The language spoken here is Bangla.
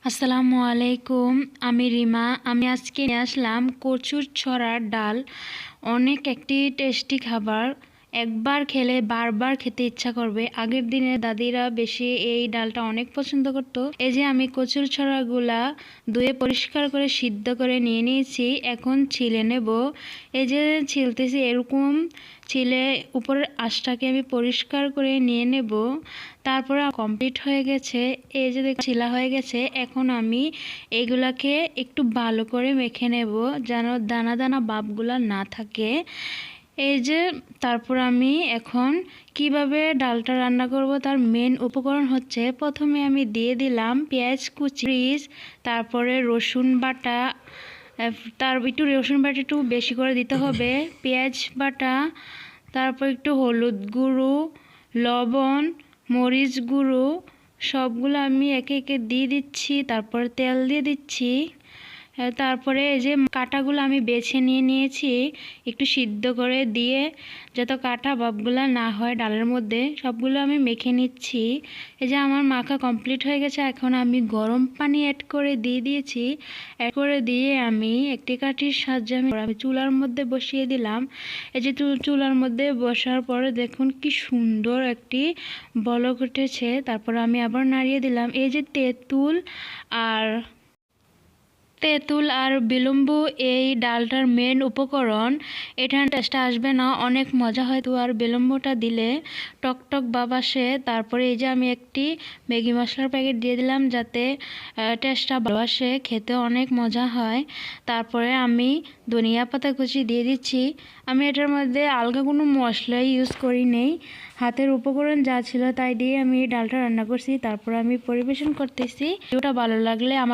আসসালামু আলাইকুম। আমি রিমা। আমি আজকে নিয়ে আসলাম কচুর ছড়ার ডাল। অনেক একটি টেস্টি খাবার। একবার খেলে বারবার খেতে ইচ্ছা করবে। আগের দিনে দাদিরা বেশি এই ডালটা অনেক পছন্দ করতো। এই যে আমি কচুর ছড়াগুলা ধুয়ে পরিষ্কার করে সিদ্ধ করে নিয়ে নিয়েছি। এখন ছিলে নেব। এই যে ছিলতেছি, এরকম ছিলে উপরের আঁশটাকে আমি পরিষ্কার করে নিয়ে নেব। তারপরে কমপ্লিট হয়ে গেছে। এই যে ছিলা হয়ে গেছে। এখন আমি এগুলাকে একটু ভালো করে মেখে নেব, যেন দানা দানা ভাবগুলা না থাকে। এই যে তারপর আমি এখন কিভাবে ডালটা রান্না করব তার মেন উপকরণ হচ্ছে, প্রথমে আমি দিয়ে দিলাম পেঁয়াজ কুচি, তারপরে রসুন বাটা, তার একটু রসুন বাটা একটু বেশি করে দিতে হবে, পেঁয়াজ বাটা, তারপর একটু হলুদ গুঁড়ো, লবণ, মরিচ গুঁড়ো, সবগুলো আমি একে একে দিয়ে দিচ্ছি। তারপর তেল দিয়ে দিচ্ছি। তারপরে এই যে কাঁটাগুলো আমি বেছে নিয়েছি, একটু সিদ্ধ করে দিয়ে যত কাঁটা ভাবগুলো না হয় ডালের মধ্যে, সবগুলো আমি মেখে নিচ্ছি। এই যে আমার মাখা কমপ্লিট হয়ে গেছে। এখন আমি গরম পানি অ্যাড করে দিয়েছি। অ্যাড করে দিয়ে আমি একটি কাঠির সাহায্যে আমি চুলার মধ্যে বসিয়ে দিলাম। এই যে চুলার মধ্যে বসার পরে দেখুন কি সুন্দর একটি বলক উঠেছে। তারপর আমি আবার নাড়িয়ে দিলাম। এই যে তেঁতুল আর বিলম্বু এই ডালটার মেন উপকরণ। এটা টেস্টটা আসবে না, অনেক মজা হয়। তো আর বিলম্বুটা দিলে টকটক ভাব আসে। তারপরে এই যে আমি একটি ম্যাগি মশলার প্যাকেট দিয়ে দিলাম, যাতে টেস্টটা ভালো আসে, খেতে অনেক মজা হয়। তারপরে আমি ধনিয়া পাতা কুচি দিয়ে দিচ্ছি। আমি এটার মধ্যে আলগা কোনো মশলা ইউজ করি নেই, হাতের উপকরণ যা ছিল তাই দিয়ে আমি ডালটা রান্না করছি। তারপর আমি পরিবেশন করতেছি। ভিডিওটা ভালো লাগলে আমার